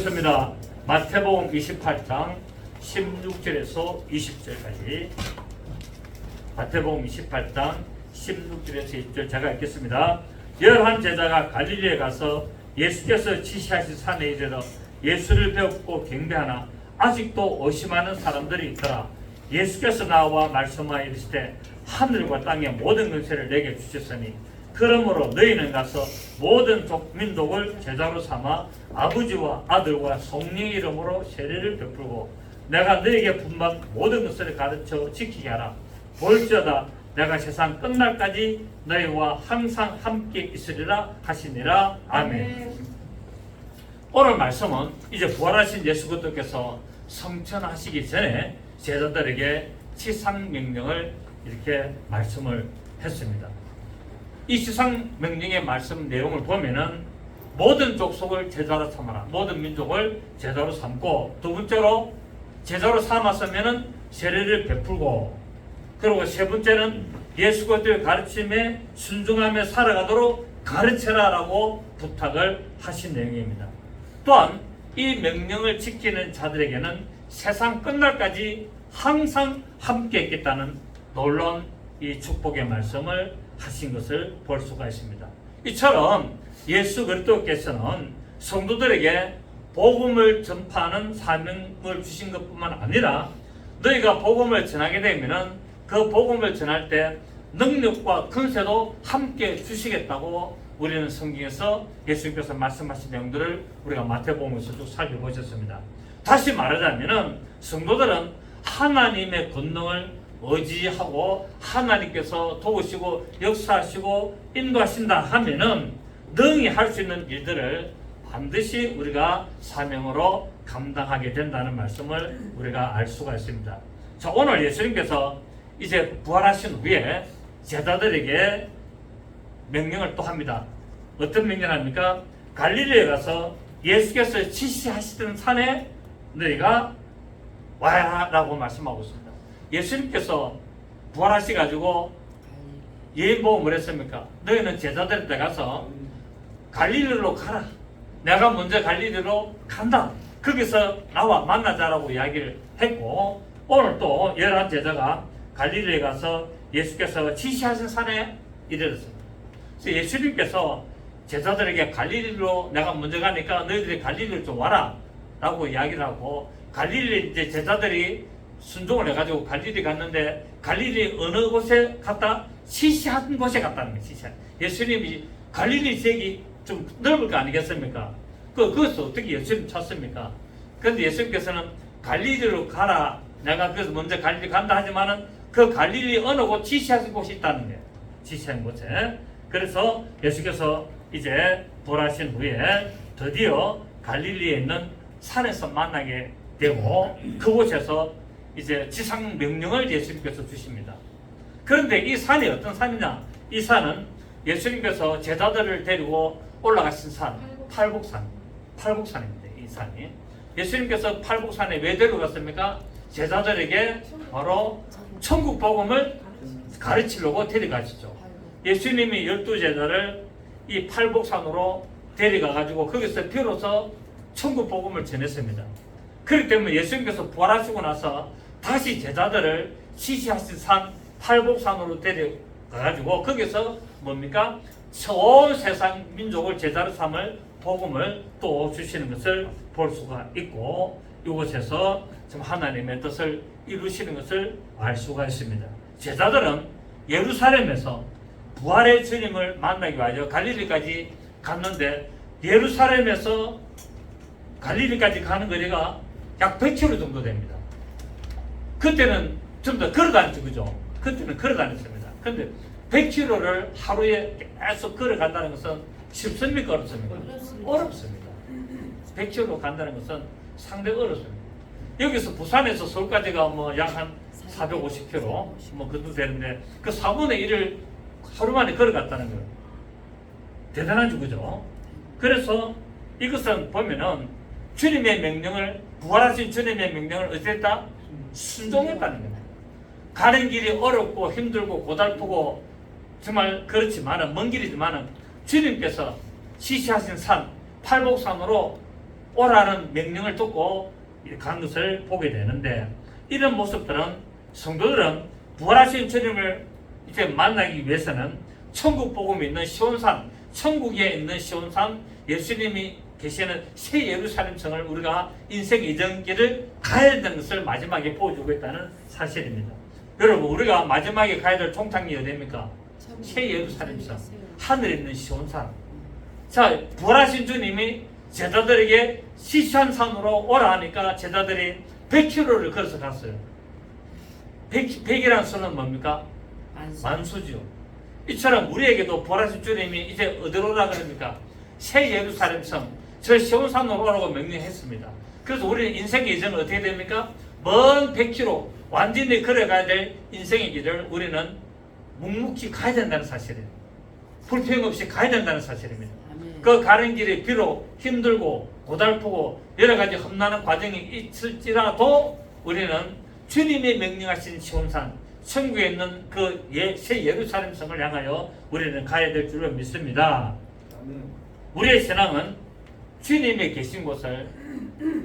읽겠습니다. 마태복음 28장 16절에서 20절까지. 마태복음 28장 16절에서 20절 제가 읽겠습니다. 11 제자가 갈릴리에 가서 예수께서 지시하신 산에 이르러 예수를 배웠고 경배하나 아직도 의심하는 사람들이 있더라. 예수께서 나와 말씀하여 이르시되 하늘과 땅의 모든 권세를 내게 주셨으니 그러므로 너희는 가서 모든 민족을 제자로 삼아 아버지와 아들과 성령의 이름으로 세례를 베풀고 내가 너희에게 분반 모든 것을 가르쳐 지키게 하라. 볼지어다 내가 세상 끝날까지 너희와 항상 함께 있으리라 하시니라. 아멘. 오늘 말씀은 이제 부활하신 예수 그리스도께서 성천하시기 전에 제자들에게 지상명령을 이렇게 말씀을 했습니다. 이 지상명령의 말씀 내용을 보면은 모든 족속을 제자로 삼아라. 모든 민족을 제자로 삼고, 두 번째로 제자로 삼았으면은 세례를 베풀고, 그리고 세 번째는 예수 그리스도의 가르침에 순종하며 살아가도록 가르쳐라라고 부탁을 하신 내용입니다. 또한 이 명령을 지키는 자들에게는 세상 끝날까지 항상 함께 있겠다는 놀라운 이 축복의 말씀을 하신 것을 볼 수가 있습니다. 이처럼 예수 그리스도께서는 성도들에게 복음을 전파하는 사명을 주신 것뿐만 아니라 너희가 복음을 전하게 되면은 그 복음을 전할 때 능력과 권세도 함께 주시겠다고 우리는 성경에서 예수님께서 말씀하신 내용들을 우리가 마태복음에서 쭉 살펴보셨습니다. 다시 말하자면은 성도들은 하나님의 권능을 의지하고 하나님께서 도우시고 역사하시고 인도하신다 하면은 능히 할 수 있는 일들을 반드시 우리가 사명으로 감당하게 된다는 말씀을 우리가 알 수가 있습니다. 자, 오늘 예수님께서 이제 부활하신 후에 제자들에게 명령을 또 합니다. 어떤 명령을 합니까? 갈릴리에 가서 예수께서 지시하시던 산에 너희가 와야 라고 말씀하고 있습니다. 예수님께서 부활하셔가지고 예인 보고 뭐랬습니까? 너희는 제자들한테 가서 갈릴리로 가라. 내가 먼저 갈릴리로 간다. 거기서 나와 만나자라고 이야기를 했고, 오늘 또 11 제자가 갈릴리에 가서 예수께서 지시하신 산에 이르렀습니다. 그래서 예수님께서 제자들에게 갈릴리로 내가 먼저 가니까 너희들이 갈릴리로 좀 와라 라고 이야기를 하고, 갈릴리 이제 제자들이 순종을 해가지고 갈릴리 갔는데 갈릴리 어느 곳에 갔다? 지시한 곳에 갔다는 거예요. 지시한. 예수님이 갈릴리 지역이 좀 넓을 거 아니겠습니까? 그것을 어떻게 예수님 찾습니까? 그런데 예수님께서는 갈릴리로 가라. 내가 그래서 먼저 갈릴리 간다 하지만은 그 갈릴리 어느 곳 지시하신 곳이 있다는 거예요. 지시한 곳에. 그래서 예수께서 이제 부활하신 후에 드디어 갈릴리에 있는 산에서 만나게 되고 그곳에서 이제 지상 명령을 예수님께서 주십니다. 그런데 이 산이 어떤 산이냐? 이 산은 예수님께서 제자들을 데리고 올라가신 산, 팔복산입니다. 이 산이. 예수님께서 팔복산에 왜 데려갔습니까? 제자들에게 바로 천국 복음을 가르치려고 데려가시죠. 예수님이 12제자를 이 팔복산으로 데려가가지고 거기서 비로소 천국 복음을 전했습니다. 그렇기 때문에 예수님께서 부활하시고 나서 다시 제자들을 지시하신 산 팔복산으로 데려가가지고 거기서 뭡니까? 온 세상 민족을 제자로 삼을 복음을 또 주시는 것을 볼 수가 있고 이곳에서 좀 하나님의 뜻을 이루시는 것을 알 수가 있습니다. 제자들은 예루살렘에서 부활의 주님을 만나기 위하여 갈릴리까지 갔는데 예루살렘에서 갈릴리까지 가는 거리가 약 100km 정도 됩니다. 그때는 좀 더 걸어 다녔죠, 그죠? 그때는 걸어 다녔습니다. 그런데 100km를 하루에 계속 걸어 간다는 것은 쉽습니까? 어렵습니까? 어렵습니다. 100km 간다는 것은 상당히 어렵습니다. 여기서 부산에서 서울까지가 뭐 약 한 450km 뭐 그것도 되는데 그 4분의 1을 하루 만에 걸어갔다는 거예요. 대단하죠, 그죠? 그래서 이것은 보면은 주님의 명령을, 부활하신 주님의 명령을 어쨌다? 순종했다는 겁니다. 가는 길이 어렵고 힘들고 고달프고 정말 그렇지만은 먼 길이지만은 주님께서 지시하신 산 팔복산으로 오라는 명령을 듣고 간 것을 보게 되는데, 이런 모습들은 성도들은 부활하신 주님을 이제 만나기 위해서는 천국 복음이 있는 시온산, 천국에 있는 시온산, 예수님이 계시는 새 예루살렘 성을 우리가 인생 이전길을 가야 되는 것을 마지막에 보여주고 있다는 사실입니다. 여러분, 우리가 마지막에 가야 될 종착역이 어디입니까? 새 예루살렘 성, 하늘에 있는 시온산. 자, 부활하신 주님이 제자들에게 시션산으로 오라 하니까 제자들이 100km를 걸어서 갔어요. 100이라는 수는 뭡니까? 만수죠. 이처럼 우리에게도 부활하신 주님이 이제 어디로 오라 그럽니까? 새 예루살렘 성, 저 시온산으로 오라고 명령했습니다. 그래서 우리는 인생의 이전은 어떻게 됩니까? 먼 100km 완전히 걸어가야 될 인생의 길을 우리는 묵묵히 가야 된다는 사실이에요. 불평 없이 가야 된다는 사실입니다. 그 가는 길이 비록 힘들고 고달프고 여러 가지 험난한 과정이 있을지라도 우리는 주님이 명령하신 시온산, 천국에 있는 그 새 예루살렘 성을 향하여 우리는 가야 될 줄로 믿습니다. 우리의 신앙은 주님이 계신 곳을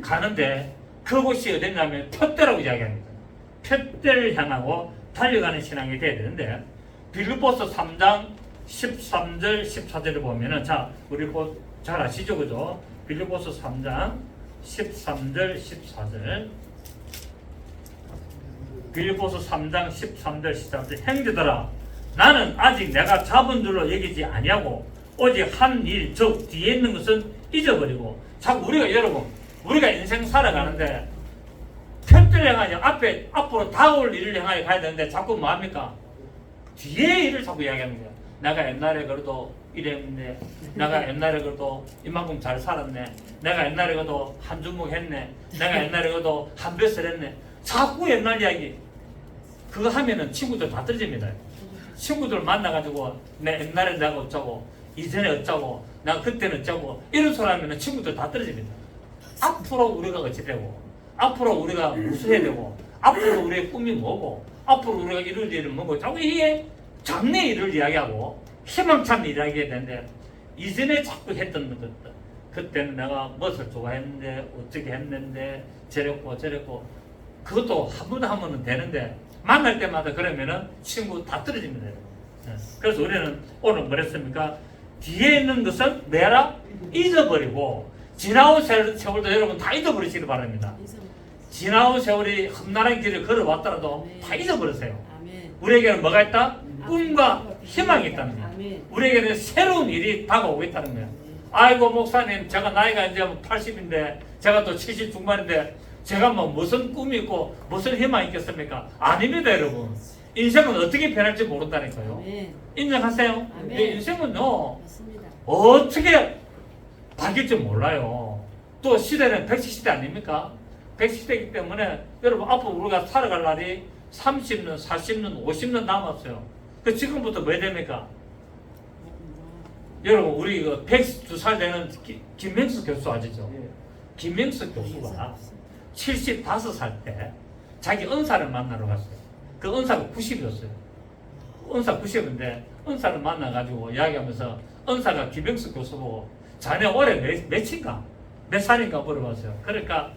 가는데 그곳이 어딘가면 표대라고 이야기합니다. 표대를 향하고 달려가는 신앙이 되어야 되는데, 빌립보서 3장 13절 14절을 보면은, 자, 우리 곧 잘 아시죠, 그죠? 빌립보서 3장 13절 14절. 빌립보서 3장 13절 14절. 형제들아, 나는 아직 내가 잡은 줄로 여기지 아니하고 오직 한 일, 즉 뒤에 있는 것은 잊어버리고. 자꾸 우리가, 여러분, 우리가 인생 살아가는데 표대를 향하여 앞으로 다가올 일을 향하여 가야 되는데 자꾸 뭐합니까? 뒤에 일을 자꾸 이야기하는 거야. 내가 옛날에 그래도 이랬네. 내가 옛날에 그래도 이만큼 잘 살았네. 내가 옛날에 그래도 한 주먹 했네. 내가 옛날에 그래도 한 뱃을 했네. 자꾸 옛날 이야기. 그거 하면은 친구들 다 떨어집니다. 친구들 만나가지고 내 옛날에 내가 어쩌고, 이전에 어쩌고, 나 그때는 어쩌고, 이런 소리 하면은 친구들 다 떨어집니다. 앞으로 우리가 어찌 되고, 앞으로 우리가 무슨 해야 되고, 앞으로 우리의 꿈이 뭐고, 앞으로 우리가 이룰 일은 뭐고, 자꾸 이게 장래 일을 이야기하고 희망찬 일을 이야기해야 되는데, 이전에 자꾸 했던 것들, 그때는 내가 무엇을 좋아했는데 어떻게 했는데 저랬고 저랬고, 그것도 한 번 하면 되는데 만날 때마다 그러면은 친구 다 떨어집니다. 그래서 우리는 오늘 뭐랬습니까? 뒤에 있는 것은 내라 잊어버리고, 지나온 세월도 여러분 다 잊어버리시기 바랍니다. 지나온 세월이 험난한 길을 걸어왔더라도 다 잊어버리세요. 우리에게는 뭐가 있다? 꿈과 희망이 있다는 거예요. 우리에게는 새로운 일이 다가오고 있다는 거예요. 아이고 목사님, 제가 나이가 이제 80인데 제가 또 70 중반인데 제가 뭐 무슨 꿈이 있고 무슨 희망이 있겠습니까? 아닙니다, 여러분. 인생은 어떻게 변할지 모른다니까요. 인정하세요? 인생은요, 어떻게 바뀔지 몰라요. 또 시대는 백시시대 아닙니까? 백시대이기 때문에 여러분, 앞으로 우리가 살아갈 날이 30년, 40년, 50년 남았어요. 그 지금부터 뭐 해야 됩니까? 여러분, 우리 102살 되는 김명수 교수 아시죠? 김명수 교수가 75살 때 자기 은사를 만나러 갔어요. 그 은사가 90이었어요. 은사 90인데 은사를 만나가지고 이야기하면서 은사가 김명수 교수 보고 자네 올해 몇인가? 몇 살인가 물어봤어요. 그러니까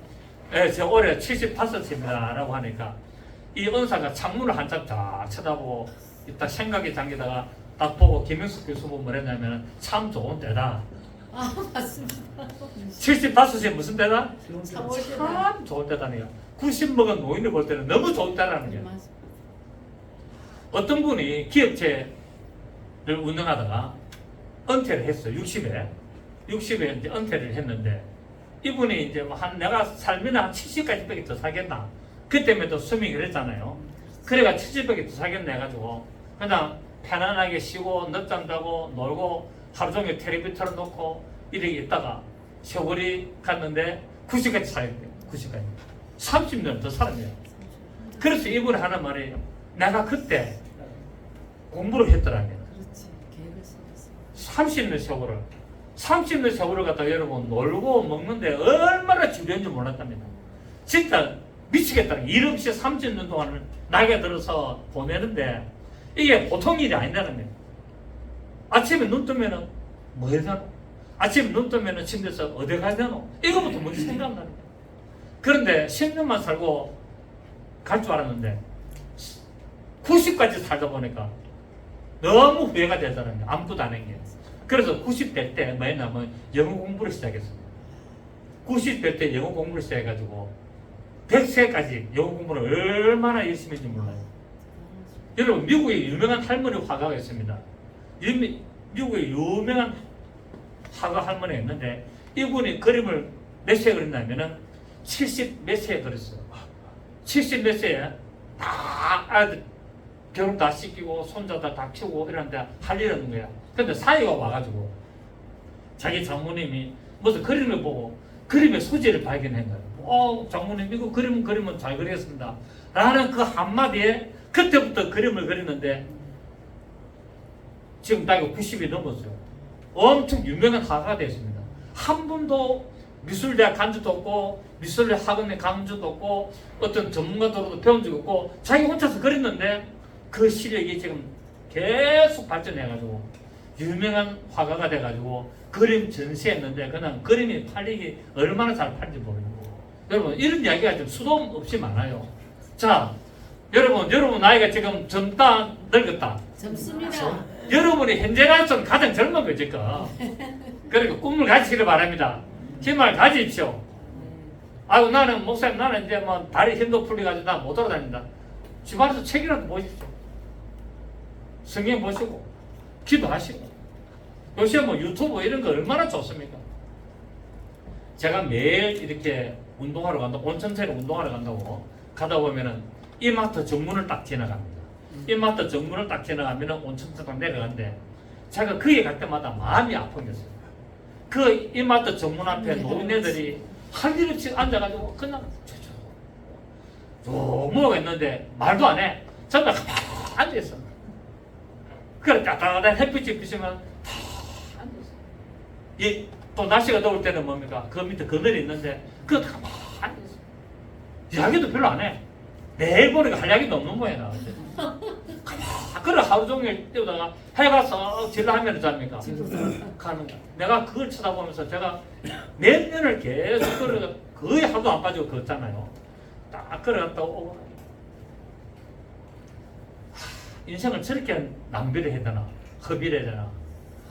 저 올해 75입니다 라고 하니까 이 은사가 창문을 한참 다 쳐다보고 딱 생각이 잠기다가 딱 보고 김명수 교수 보고 뭐랬냐면 참 좋은 때다. 아, 맞습니다. 75이 무슨 때다? 좋은 참 좋은 때다니까. 90 먹은 노인을 볼 때는 너무 좋은 때라는 거예요. 어떤 분이 기업체를 운영하다가 은퇴를 했어요. 60에 이제 은퇴를 했는데, 이분이 이제 내가 살면 한 70까지밖에 더 살겠나. 그때면 또 수명이 그랬잖아요. 그래가 70밖에 더 살겠나 해가지고 그냥 편안하게 쉬고 늦잠 자고 놀고 하루 종일 텔레비 틀어놓고 이렇게 있다가 세월이 갔는데 90까지 살겠대요. 90까지. 30년 더 살았네요. 그래서 이분이 하는 말이, 내가 그때 공부를 했더라면 30년 세월을 갖다가 여러분 놀고 먹는데 얼마나 지루한지 몰랐답니다. 진짜 미치겠다는, 일 없이 30년 동안을 나이가 들어서 보내는데 이게 보통 일이 아니라는 거예요. 아침에 눈 뜨면은 뭐 해야 되나? 아침 눈 뜨면 침대에서 어디 가야 되노? 이거부터 먼저 생각나는 거야. 그런데 10년만 살고 갈 줄 알았는데 90까지 살다 보니까 너무 후회가 되더라는 게 아무것도 안 한 게. 그래서 90대 때 뭐 했냐면 영어 공부를 시작했습니다. 90대 때 영어 공부를 시작해가지고 100세까지 영어 공부를 얼마나 열심히 했는지 몰라요. 여러분, 미국에 유명한 할머니 화가가 있습니다. 미국에 유명한 화가 할머니가 있는데 이분이 그림을 몇 세에 그렸냐면은 70 몇 세에 그렸어요. 70 몇 세에 다 아들 결혼 다 시키고 손자들 다 키우고 이러는데 할 일 없는 거야. 근데 사이가 와가지고 자기 장모님이 무슨 그림을 보고 그림의 소재를 발견한 거예요. 장모님 이거 그림은 잘 그리겠습니다. 라는 그 한마디에 그때부터 그림을 그리는데 지금 나이가 90이 넘었어요. 엄청 유명한 화가가 됐습니다. 한 번도 미술대학 간 적도 없고 미술 학원에 간 적도 없고 어떤 전문가들로도 배운 적이 없고 자기 혼자서 그렸는데 그 실력이 지금 계속 발전해가지고 유명한 화가가 돼가지고 그림 전시했는데 그냥 그림이 팔리기 얼마나 잘 팔는지 모르겠고 여러분 이런 이야기가 좀 수도 없이 많아요. 자 여러분 나이가 지금 젊다 늙었다. 젊습니다. 여러분이 현재로서는 가장 젊은 거죠. 그러니까 꿈을 가지시길 바랍니다. 희망을 가지십시오. 아이고 나는 목사님 나는 이제 뭐 다리 힘도 풀려가지고 나 못 돌아다닌다. 집안에서 책이라도 보십시오. 성경 보시고 기도하시고 요새 뭐 유튜브 이런 거 얼마나 좋습니까? 제가 매일 이렇게 운동하러 간다고 온천세로 운동하러 간다고 가다 보면은 이마트 정문을 딱 지나갑니다. 이마트 정문을 딱 지나가면은 온천세 딱 내려가는데 제가 거기 갈 때마다 마음이 아픈 거였어요. 그 이마트 정문 앞에 노인네들이 할 일 없이 앉아가지고 그냥 뭐가 있는데 말도 안 해. 전부 다 앉아있어. 그래 따뜻한 햇빛이 비치면 다 앉아있어. 또 날씨가 더울 때는 뭡니까? 그 밑에 그늘이 있는데 그거 다 앉아있어. 이야기도 별로 안 해. 매일 보니까 할 이야기도 없는 모양이야. 그래 하루 종일 뛰어다가 해가 썩 질러하면 잡니까? 가는 거야. 내가 그걸 쳐다보면서 제가 몇 년을 계속 걸어 거의 하루도 안 빠지고 걷잖아요. 딱 걸어갔다 오고 인생을 저렇게 낭비를 해야 되나 허비를 해야 되나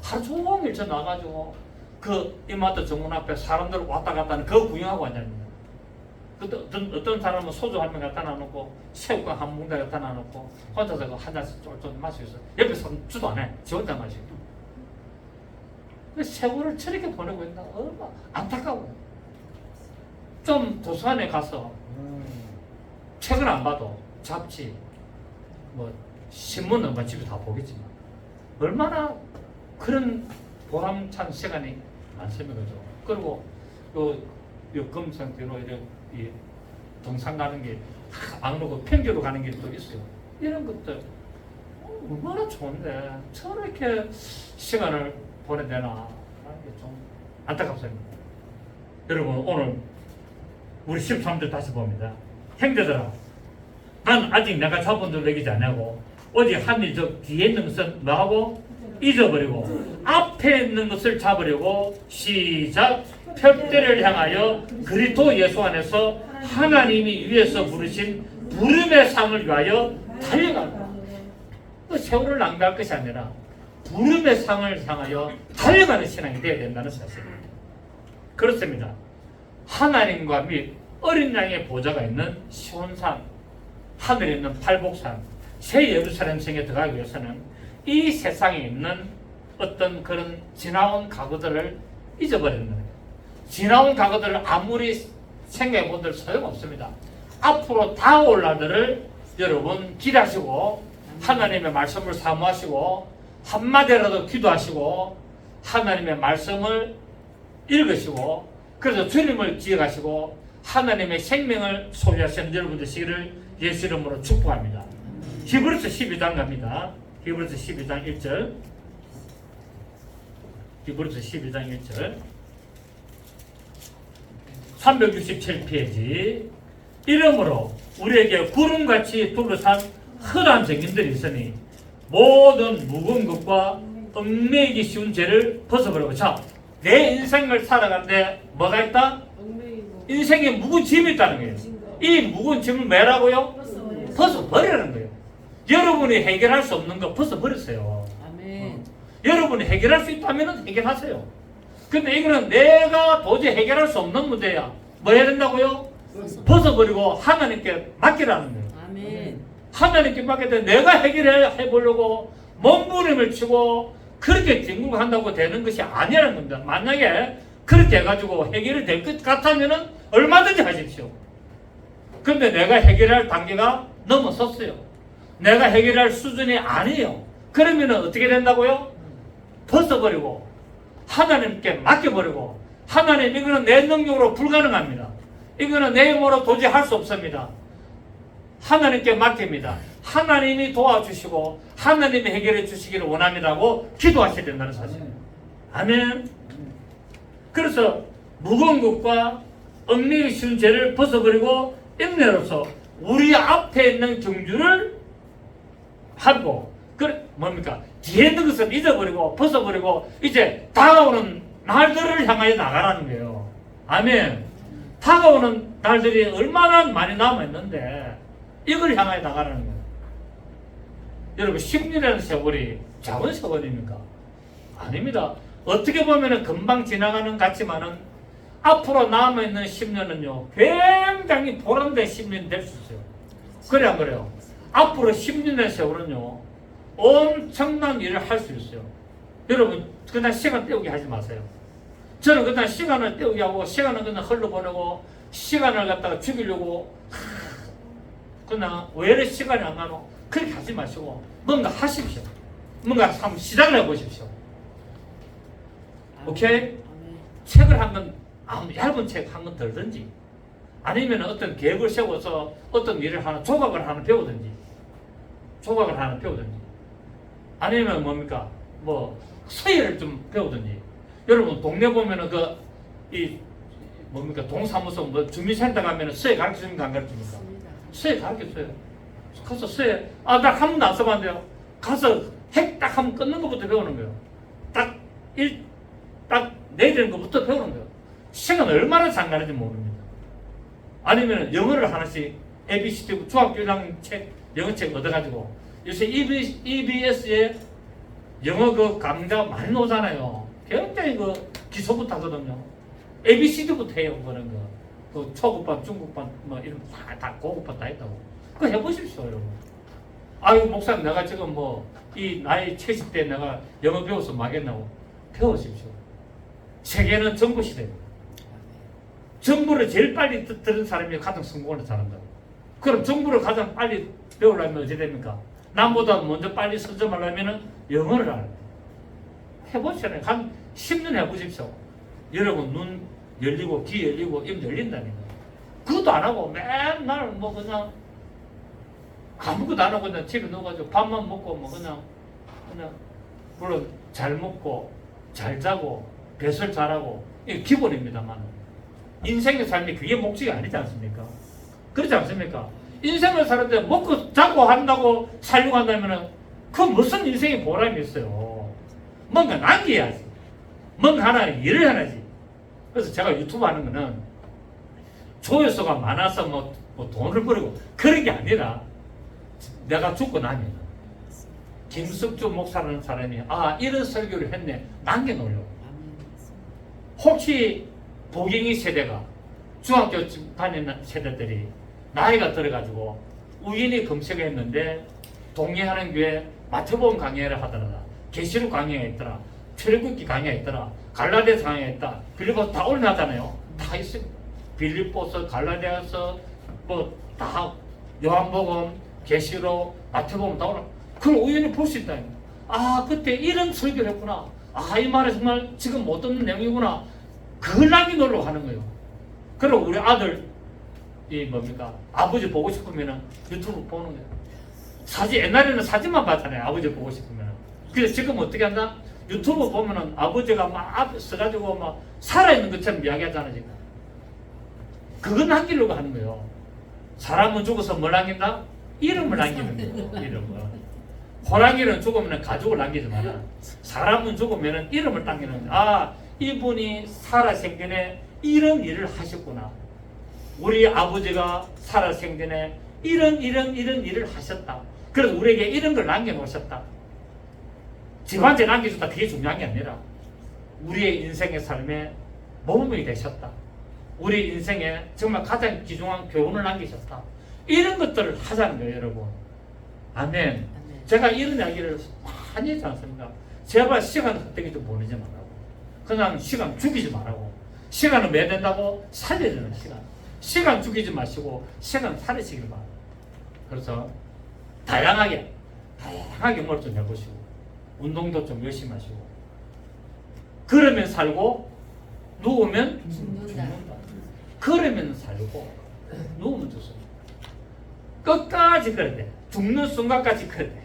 하루 종일 저 나가지고 그 이마트 정문 앞에 사람들 왔다 갔다 하는 그거 구경하고 앉아있는 어떤 사람은 소주 한 병 갖다 놔놓고 새우깡 한 뭉대 갖다 놔놓고 혼자서 그 한 잔씩 쫄쫄 마시고 있어. 옆에서 주도 안 해. 지 혼자 마시고. 세월을 저렇게 보내고 있나 얼마 안타까워. 좀 도서관에 가서 책을 안 봐도 잡지 뭐 신문은 뭐 집에 다 보겠지만 얼마나 그런 보람찬 시간이 많습니까? 그리고 요 금상뒤로 이렇게 이 동상 가는 게 악로고 평교로 가는 게 또 있어요. 이런 것들 얼마나 좋은데 저렇게 시간을 보내되나 하는 게 좀 안타깝습니다. 여러분 오늘 우리 13절 다시 봅니다. 형제들아 난 아직 내가 잡은 줄 내기지 않냐고 오직 하늘이 저 뒤에 있는 것은 뭐하고 잊어버리고 앞에 있는 것을 잡으려고 시작 벽대를 향하여 그리스도 예수 안에서 하나님이 위에서 부르신 부름의 상을 위하여 달려간다. 세월을 낭비할 것이 아니라 부름의 상을 향하여 달려가는 신앙이 되어야 된다는 사실입니다. 그렇습니다. 하나님과 및 어린 양의 보좌가 있는 시온산, 하늘에 있는 팔복산, 새 예루살렘 성에 들어가기 위해서는 이 세상에 있는 어떤 그런 지나온 과거들을 잊어버리는 거예요. 지나온 과거들을 아무리 생각해 본들 소용없습니다. 앞으로 다가올 날들을 여러분 기대하시고 하나님의 말씀을 사모하시고 한마디라도 기도하시고 하나님의 말씀을 읽으시고 그래서 주님을 기억하시고 하나님의 생명을 소유하시는 여러분 되시기를 예수 이름으로 축복합니다. 히브리서 12장 갑니다. 히브리서 12장 1절 히브리서 12장 1절 367페이지 이러므로 우리에게 구름같이 둘러싼 흑암 증인들이 있으니 모든 무거운 것과 얽매이기 쉬운 죄를 벗어버리고 자 내 인생을 살아가는데 뭐가 있다? 얽매이고 인생에 묵은 짐이 있다는 거예요. 이 묵은 짐을 뭐라고요? 벗어버리라는 거예요. 여러분이 해결할 수 없는 거 벗어버렸어요. 아멘. 여러분이 해결할 수 있다면 해결하세요. 근데 이거는 내가 도저히 해결할 수 없는 문제야. 뭐 해야 된다고요? 벗어버리고 하나님께 맡기라는 거예요. 아멘. 하나님께 맡길 내가 해결해 보려고 몸부림을 치고 그렇게 진국한다고 되는 것이 아니라는 겁니다. 만약에 그렇게 해가지고 해결이 될 것 같다면 얼마든지 하십시오. 근데 내가 해결할 단계가 넘어섰어요. 내가 해결할 수준이 아니에요. 그러면 어떻게 된다고요? 벗어버리고 하나님께 맡겨버리고 하나님 이거는 내 능력으로 불가능합니다. 이거는 내 힘으로 도저히 할 수 없습니다. 하나님께 맡깁니다. 하나님이 도와주시고 하나님이 해결해 주시기를 원합니다고 기도하셔야 된다는 사실. 아멘. 그래서 무거운 것과 얽매이기 쉬운 죄를 벗어버리고 인내로서 우리 앞에 있는 경주를 하고 뭡니까? 뒤에 있는 것을 잊어버리고 벗어버리고 이제 다가오는 날들을 향하여 나가라는 거예요. 아멘. 다가오는 날들이 얼마나 많이 남아있는데 이걸 향하여 나가라는 거예요. 여러분 10년이라는 세월이 작은 세월입니까? 아닙니다. 어떻게 보면 금방 지나가는 것 같지만은 앞으로 남아있는 10년은요 굉장히 보람된 10년이 될 수 있어요. 그래 안 그래요? 앞으로 10년의 세월은요 엄청난 일을 할 수 있어요. 여러분 그냥 시간 때우기 하지 마세요. 저는 그냥 시간을 때우기 하고 시간을 그냥 흘러보내고 시간을 갖다가 죽이려고 그냥 왜 이렇게 시간이 안 가노? 그렇게 하지 마시고 뭔가 하십시오. 뭔가 한번 시작을 해보십시오. 오케이? 아멘. 책을 한 권, 얇은 책 한 권 들든지 아니면 어떤 계획을 세워서 어떤 일을 하나 조각을 하나 배우든지 아니면 뭡니까? 뭐 서예를 좀 배우든지 여러분 동네 보면은 뭡니까? 동사무소 뭐 주민센터 가면은 서예 가르쳐줍니까? 안 가르쳐줍니까? 서예 가르쳐줘요. 가서 서예 나 한 번도 안 써봤는데요. 가서 핵 딱 하면 끊는 것부터 배우는 거예요. 딱 내리는 것부터 배우는 거예요. 시간 얼마나 장가는지 모릅니다. 아니면 영어를 하나씩 ABCD 중학교 1학년 책 영어책 얻어가지고 요새 EBS에 영어 그 강좌 많이 나오잖아요. 굉장히 그 기초부터 하거든요. ABCD부터 해요. 그런 거. 그 초급반, 중급반 뭐 이런 다 고급반 다 있다고. 그거 해보십시오, 여러분. 아유 목사님 내가 지금 뭐 이 나이 70대 내가 영어 배워서 막겠나고 배우십시오. 세계는 정보 시대입니다. 정보를 제일 빨리 들은 사람이 가장 성공을 잘한다고. 그럼 정보를 가장 빨리 배우려면 어떻게 됩니까? 남보다 먼저 빨리 선점하려면 영어를 알아야 돼요. 해보시잖아요. 한 10년 해보십시오. 여러분 눈 열리고 귀 열리고 입 열린다니까. 그것도 안 하고 맨날 뭐 그냥 아무것도 안 하고 그냥 집에 누워가지고 밥만 먹고 뭐 그냥 물론 잘 먹고 잘 자고 배설 잘하고 이게 기본입니다만 인생의 삶이 그게 목적이 아니지 않습니까? 그렇지 않습니까? 인생을 사는데 먹고 자고 한다고 살려고 한다면 그 무슨 인생의 보람이 있어요. 뭔가 남겨야지. 뭔가 하나 일을 해야지. 그래서 제가 유튜브 하는 거는 조회수가 많아서 뭐 돈을 벌고 그런 게 아니라 내가 죽고 나면 김석주 목사라는 사람이 이런 설교를 했네 남겨놓으려고. 혹시 보경이 세대가 중학교 다니는 세대들이 나이가 들어가지고 우연히 검색을 했는데 동의하는 교회 마태복음 강의를 하더라, 계시록 강의가 있더라, 출애굽기 강의가 있더라, 갈라디아서 강의가 있다, 빌립보서 다 올려놨잖아요. 다 있어요. 빌립보서, 갈라디아서 뭐 다 요한복음, 계시록, 마태복음 다 올라. 그걸 우연히 볼 수 있다. 그때 이런 설교를 했구나. 이 말이 정말 지금 못 듣는 내용이구나. 그걸 남겨놓으려고 하는 거예요. 그리고 우리 아들 아버지 보고 싶으면 유튜브 보는 거예요. 옛날에는 사진만 봤잖아요. 아버지 보고 싶으면. 그래서 지금 어떻게 한다? 유튜브 보면은 아버지가 막 앞에 서가지고 막 살아있는 것처럼 이야기하잖아요. 지금. 그건 남기려고 하는 거예요. 사람은 죽어서 뭘 남긴다? 이름을 남기는 거예요. 이름을. 호랑이는 죽으면 가족을 남기지만 사람은 죽으면 이름을 남기는 거예요. 이분이 살아생전에 이런 일을 하셨구나. 우리 아버지가 살아생전에 이런 일을 하셨다. 그래서 우리에게 이런 걸 남겨놓으셨다. 집안에 남겨줬다. 그게 중요한 게 아니라 우리의 인생의 삶에 모범이 되셨다. 우리 인생에 정말 가장 귀중한 교훈을 남기셨다. 이런 것들을 하자는 거예요, 여러분. 아멘. 제가 이런 이야기를 많이 하지 않습니까? 제발 시간 헛되기 좀 보내지 말라고. 그냥 시간 죽이지 말라고. 시간은 왜 된다고? 살려야 되는 시간. 시간 죽이지 마시고 시간 살리시길 바랍니다. 그래서 다양하게 뭘 좀 해보시고 운동도 좀 열심히 하시고 그러면 살고 누우면 죽는다. 그러면 살고 누우면 죽습니다. 끝까지 그래야 돼. 죽는 순간까지 그래야 돼.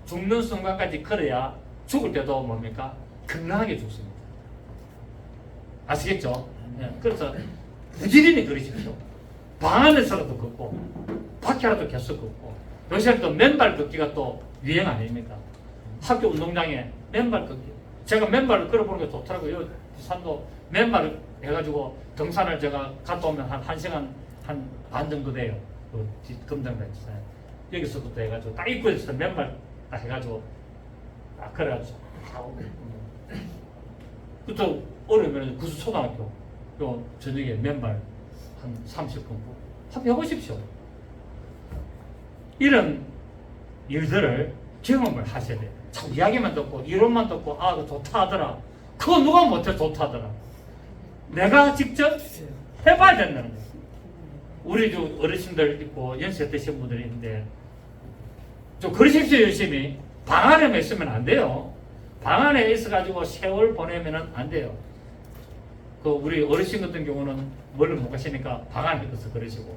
죽는 순간까지 그래야 죽을 때도 뭡니까? 건강하게 죽습니다. 아시겠죠? 네. 그래서 부지런히 그러십시오. 방 안에서라도 걷고 밖에라도 계속 걷고 요새 또 맨발 걷기가 또 유행 아닙니까? 학교 운동장에 맨발 걷기. 제가 맨발을 걸어보는 게 좋더라고요. 부산도 맨발을 해가지고 등산을 제가 갔다 오면 한 1시간 한 반 정도 돼요. 그 금정단 있잖아요. 여기서부터 해가지고 딱 입구에서 맨발 딱 해가지고 딱 걸어가지고 그또 어려우면 구수초등학교 요 저녁에 맨발 한 30분 한번 해보십시오. 이런 일들을 경험을 하셔야 돼요. 참 이야기만 듣고 이론만 듣고 아 그거 좋다 하더라. 그거 누가 못해 좋다 하더라. 내가 직접 해봐야 된다는 거예요. 우리 어르신들 있고 연세 드신 분들이 있는데 좀 그러십시오. 열심히. 방 안에만 있으면 안 돼요. 방 안에 있어가지고 세월 보내면 안 돼요. 그 우리 어르신 같은 경우는 멀리 못 가시니까 방 안에 있어서 그러시고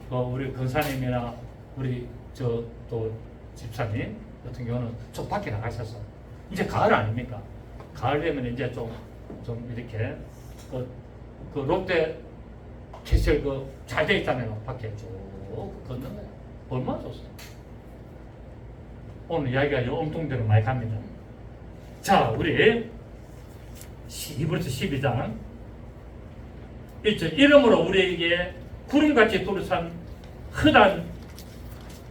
우리 권사님이나 우리 또 집사님 같은 경우는 좀 밖에 나가셔서 이제 가을 아닙니까? 가을 되면 이제 좀 이렇게 그 롯데 캐슬 잘 돼 있잖아요. 밖에 쭉 걷는 거예요. 얼마나 좋습니까? 오늘 이야기가 엉뚱대로 많이 갑니다. 자, 우리 2부터 12장 1절 이러므로 우리에게 구름같이 두루산 흔한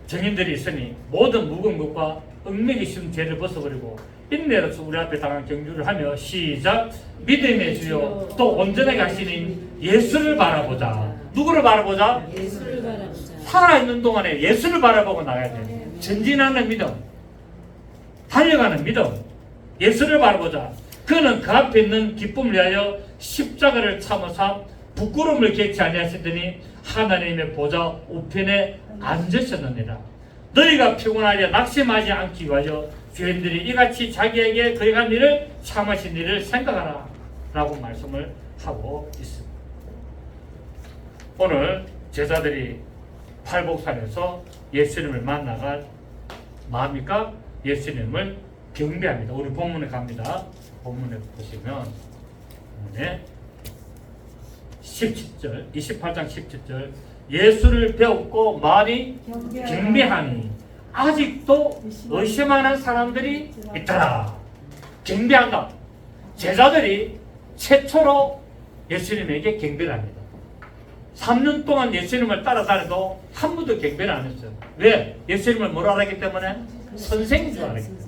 정인들이 있으니 모든 묵은 것과 얽매기 쉬운 죄를 벗어버리고 인내로서 우리 앞에 당한 경주를 하며 시작 믿음의 주요 또 온전하게 하시는 예수를 바라보자. 누구를 바라보자? 예수를 바라보자. 살아있는 동안에 예수를 바라보고 나가야 돼. 전진하는 믿음, 달려가는 믿음, 예수를 바라보자. 그는 그 앞에 있는 기쁨을 위하여 십자가를 참으사 부끄러움을 개치 아니하시더니 하나님의 보좌 우편에 앉으셨느니라. 너희가 피곤하여 낙심하지 않기 위하여 죄인들이 이같이 자기에게 거역한 일을 참으신 일을 생각하라 라고 말씀을 하고 있습니다. 오늘 제자들이 팔복산에서 예수님을 만나가 뭡니까? 예수님을 경배합니다. 우리 본문에 갑니다. 본문에 보시면 본문에 17절 28장 17절 예수를 배웠고 많이 경배하니 아직도 의심하는 사람들이 있더라. 경배한다. 제자들이 최초로 예수님에게 경배를 합니다. 3년 동안 예수님을 따라다녀도 한 번도 경배를 안 했어요. 왜? 예수님을 뭐라 하기 때문에? 선생인 줄 알았기 때문에.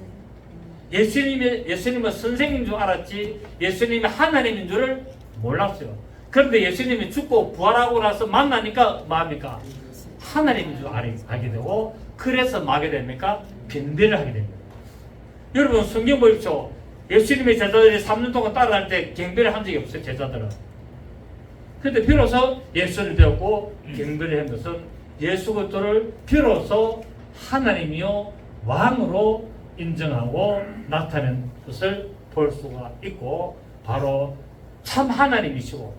예수님은 선생인 줄 알았지 예수님이 하나님인 줄을 몰랐어요. 그런데 예수님이 죽고 부활하고 나서 만나니까 뭡니까? 하나님인 줄 알게 되고 그래서 뭐하게 됩니까? 경배를 하게 됩니다. 여러분 성경 보십시오. 예수님의 제자들이 3년 동안 따라다닐 때 경배를 한 적이 없어요. 제자들은. 그런데 비로소 예수를 배웠고 경배를 한 것은 예수 그리스도를 비로소 하나님이요 왕으로 인정하고 나타낸 것을 볼 수가 있고 바로 참 하나님이시고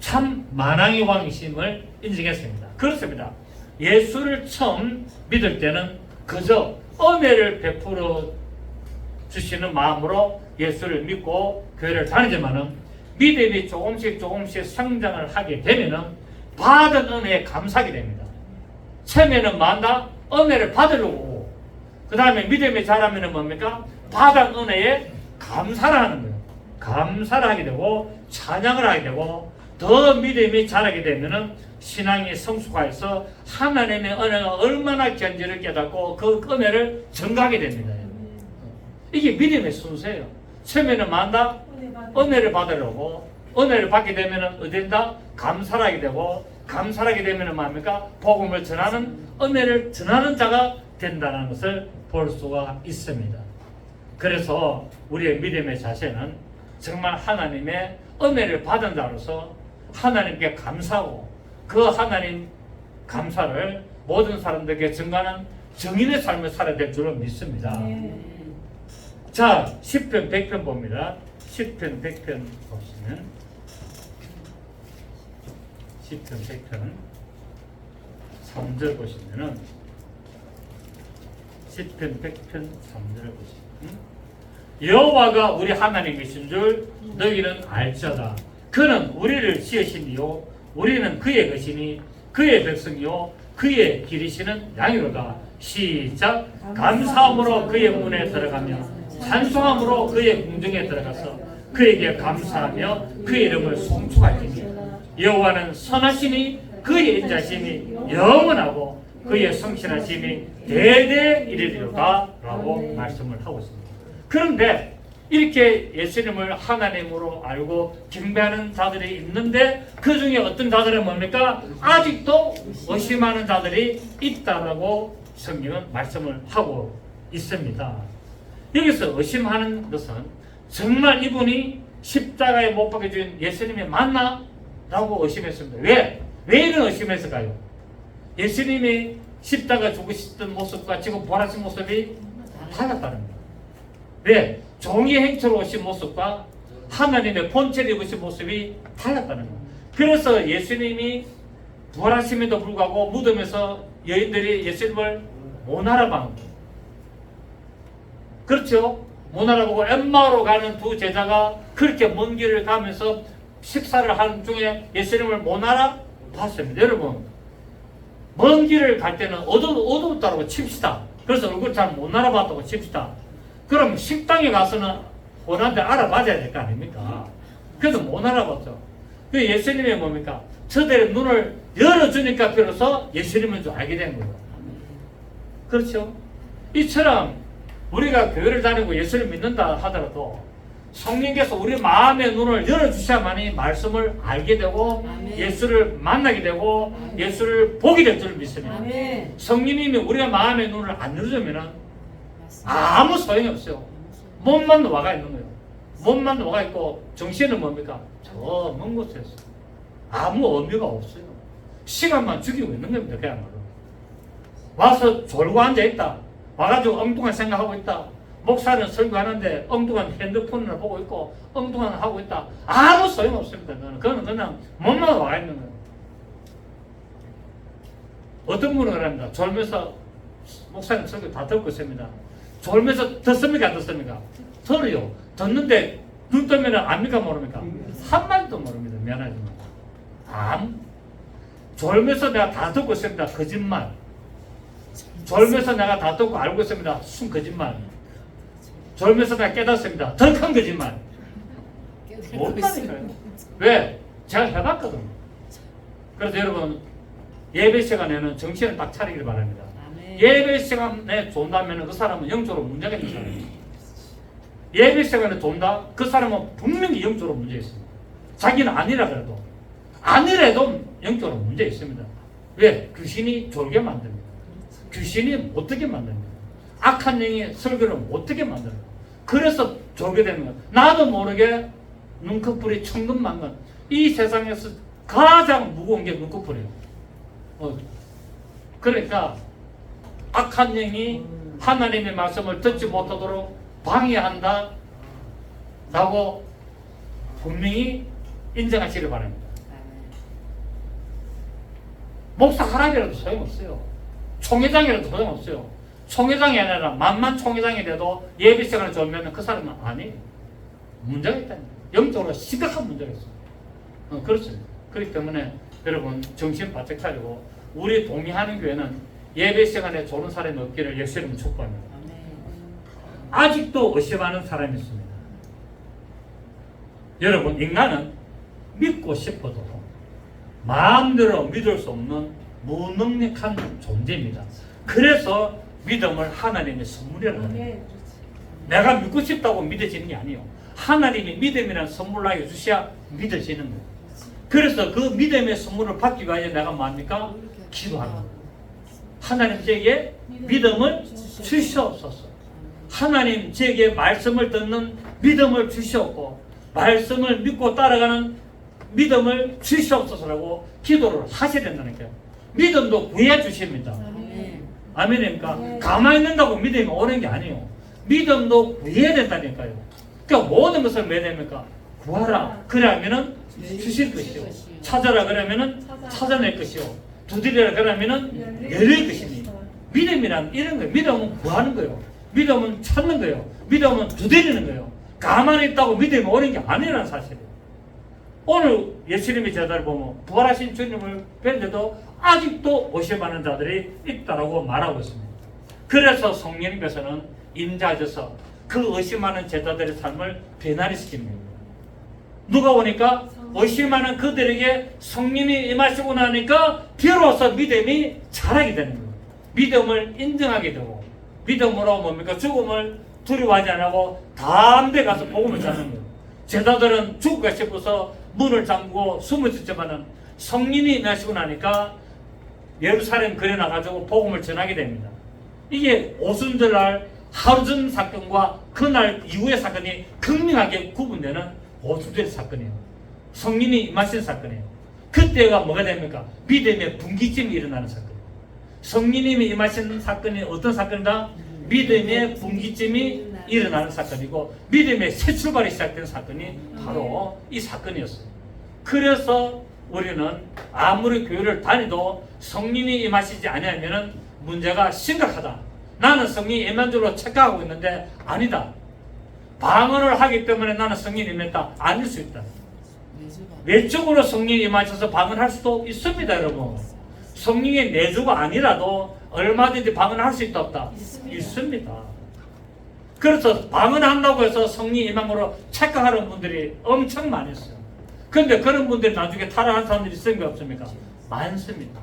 참 만왕의 왕이심을 인정했습니다. 그렇습니다. 예수를 처음 믿을 때는 그저 은혜를 베풀어 주시는 마음으로 예수를 믿고 교회를 다니지만은 믿음이 조금씩 성장을 하게 되면은 받은 은혜에 감사하게 됩니다. 처음에는 만다 은혜를 받으려고 오고 그 다음에 믿음이 자라면은 뭡니까? 받은 은혜에 감사를 하는 거예요. 감사를 하게 되고 찬양을 하게 되고 더 믿음이 자라게 되면은 신앙이 성숙화해서 하나님의 은혜가 얼마나 견지를 깨닫고 그 은혜를 증가하게 됩니다. 이게 믿음의 순서예요. 처음에는 만다 은혜를 받으려고 은혜를 받게 되면은 어딘다 감사를 하게 되고 감사를 하게 되면은 뭡니까 복음을 전하는 은혜를 전하는 자가 된다는 것을 볼 수가 있습니다. 그래서 우리의 믿음의 자세는 정말 하나님의 은혜를 받은 자로서 하나님께 감사하고 그 하나님 감사를 모든 사람들에게 증가하는 정인의 삶을 살아야 될 줄로 믿습니다. 자, 10편 100편 봅니다. 10편 100편 보시면 10편 100편 3절 보시면은 10편 100편 3절을 보시면 여호와가 우리 하나님이신 줄 너희는 알지어다. 그는 우리를 지으시니요 우리는 그의 것이니 그의 백성이요 그의 기르시는 양이로다. 시작. 감사함으로 그의 문에 들어가며 찬송함으로 그의 궁중에 들어가서 그에게 감사하며 그의 이름을 송축할지니 여호와는 선하시니 그의 인자심이 영원하고 그의 성실하심이 대대 이르리로다 라고 말씀을 하고 있습니다. 그런데 이렇게 예수님을 하나님으로 알고 경배하는 자들이 있는데 그 중에 어떤 자들은 뭡니까? 아직도 의심하는 자들이 있다라고 성경은 말씀을 하고 있습니다. 여기서 의심하는 것은 정말 이분이 십자가에 못 박혀 죽은 예수님이 맞나? 라고 의심했습니다. 왜 이런 의심했을까요? 예수님이 십자가 죽으셨던 모습과 지금 부활하신 모습이 달랐다는 거예요. 왜? 종이 행처로 오신 모습과 하나님의 본체를 입으신 모습이 달랐다는 거예요. 그래서 예수님이 부활하심에도 불구하고 무덤에서 여인들이 예수님을 못 알아본 거예요. 그렇죠? 못 알아보고 엠마오로 가는 두 제자가 그렇게 먼 길을 가면서 식사를 하는 중에 예수님을 못 알아봤습니다. 여러분, 먼 길을 갈 때는 어두웠다고 칩시다. 그래서 얼굴 잘 못 알아봤다고 칩시다. 그럼 식당에 가서는 본한테 알아봐야 될 거 아닙니까? 그래도 못 알아봤죠. 그 예수님이 뭡니까? 저들의 눈을 열어주니까 비로소 예수님인 줄 알게 된 거예요. 그렇죠? 이처럼 우리가 교회를 다니고 예수를 믿는다 하더라도 성령께서 우리 마음의 눈을 열어주셔야만이 말씀을 알게 되고 아멘. 예수를 만나게 되고 예수를 보게 될 줄 믿습니다. 아멘. 성령님이 우리가 마음의 눈을 안 열어주면 아무 소용이 없어요. 몸만 와가 있는 거예요. 몸만 와가 있고 정신은 뭡니까? 저 먼 곳에서 아무 의미가 없어요. 시간만 죽이고 있는 겁니다. 그야말로 와서 졸고 앉아있다. 와가지고 엉뚱한 생각하고 있다. 목사는 설교하는데 엉뚱한 핸드폰을 보고 있고 엉뚱한 하고 있다. 아무 소용없습니다. 그거는 그냥 몸만 와 있는 거예요. 어떤 분은 그럽니다. 졸면서 목사님 설교 다 듣고 있습니다. 졸면서 듣습니까? 안 듣습니까? 들어요. 듣는데 눈 뜨면 압니까? 모릅니까? 한마디도 모릅니다. 미안하지만 졸면서 내가 다 듣고 있습니다. 거짓말. 졸면서 내가 다 듣고 알고 있습니다. 순 거짓말. 졸면서 내가 깨닫습니다. 더 큰 거짓말. 못하니까요. 왜? 제가 해봤거든요. 그래서 여러분 예배 시간에는 정신을 딱 차리길 바랍니다. 예배 시간에 존다면 그 사람은 영적으로 문제가 있는 사람입니다. 예배 시간에 존다? 그 사람은 분명히 영적으로 문제 있습니다. 자기는 아니라 그래도 아니래도 영적으로 문제 있습니다. 왜? 귀신이 졸게 만듭니다. 귀신이 못 듣게 만듭니다. 악한 영이 설교를 못 듣게 만듭니다. 그래서 졸게 되는 거예요. 나도 모르게 눈꺼풀이 천근만근. 이 세상에서 가장 무거운 게 눈꺼풀이에요. 그러니까 악한 영이 하나님의 말씀을 듣지 못하도록 방해한다 라고 분명히 인정하시길 바랍니다. 목사 하락이라도 소용없어요. 총회장이라도 소용없어요. 총회장이 아니라 만만 총회장이 돼도 예배 시간을 졸면 그 사람은 아니에요. 문제가 있다는 거예요. 영적으로 심각한 문제가 있어요. 그렇습니다. 그렇기 때문에 여러분 정신 바짝 차리고 우리 동의하는 교회는 예배 시간에 조는 사람이 없기를 예수님은 축복합니다. 아직도 의심하는 사람이 있습니다. 여러분, 인간은 믿고 싶어도 마음대로 믿을 수 없는 무능력한 존재입니다. 그래서 믿음을 하나님의 선물이라고 합니다. 내가 믿고 싶다고 믿어지는 게 아니에요. 하나님이 믿음이라는 선물을 나에게 주셔야 믿어지는 거예요. 그래서 그 믿음의 선물을 받기 위하여 내가 뭐합니까? 기도하는 거예요. 하나님 제게 믿음을 주시옵소서. 하나님 제게 말씀을 듣는 믿음을 주시옵고 말씀을 믿고 따라가는 믿음을 주시옵소서라고 기도를 하셔야 된다는 거예요. 믿음도 구해 주십니다. 아멘입니까? 가만히 있는다고 믿음이 오는 게 아니에요. 믿음도 구해야 된다니까요. 그러니까 모든 것을 왜 됩니까? 구하라. 그러면은 주실 것이요. 찾아라 그러면은 찾아낼 것이요. 두드리라 그러면은 열릴 것이니. 믿음이란 이런 거예요. 믿음은 구하는 거예요. 믿음은 찾는 거예요. 믿음은 두드리는 거예요. 가만히 있다고 믿음이 오는 게 아니라는 사실이에요. 오늘 예수님의 제자를 보면 부활하신 주님을 뵀는데도 아직도 의심하는 자들이 있다라고 말하고 있습니다. 그래서 성령님께서는 임자하셔서 그 의심하는 제자들의 삶을 변화를 시킵니다. 누가 오니까 의심하는 그들에게 성령이 임하시고 나니까 비로소 믿음이 자라게 되는 거예요. 믿음을 인정하게 되고 믿음으로 뭡니까? 죽음을 두려워하지 않고 담대 가서 복음을 전하는 거예요. 제자들은 죽을까 싶어서 문을 잠그고 숨을 쉬지만은 성령이 임하시고 나니까 예루살렘 거리에 나가지고 복음을 전하게 됩니다. 이게 오순절날 하루 전 사건과 그날 이후의 사건이 극명하게 구분되는 오순절 사건이에요. 성령이 임하신 사건이에요. 그때가 뭐가 됩니까? 믿음의 분기점이 일어나는 사건이에요. 성령님이 임하신 사건이 어떤 사건이다? 믿음의 분기점이 일어나는 사건이고 믿음의 새 출발이 시작된 사건이 바로 이 사건이었어요. 그래서 우리는 아무리 교회를 다니도 성령이 임하시지 아니하면 문제가 심각하다. 나는 성령이 임한 줄로 착각하고 있는데 아니다. 방언을 하기 때문에 나는 성령이 임했다. 아닐 수 있다. 외적으로 성령이 임하셔서 방언할 수도 있습니다, 여러분. 성령의 내주가 아니라도 얼마든지 방언할 수 있다 없다? 있습니다. 그래서 방언한다고 해서 성령이 임함으로 착각하는 분들이 엄청 많이 있어요. 그런데 그런 분들이 나중에 타락한 사람들이 있습니까 없습니까? 많습니다.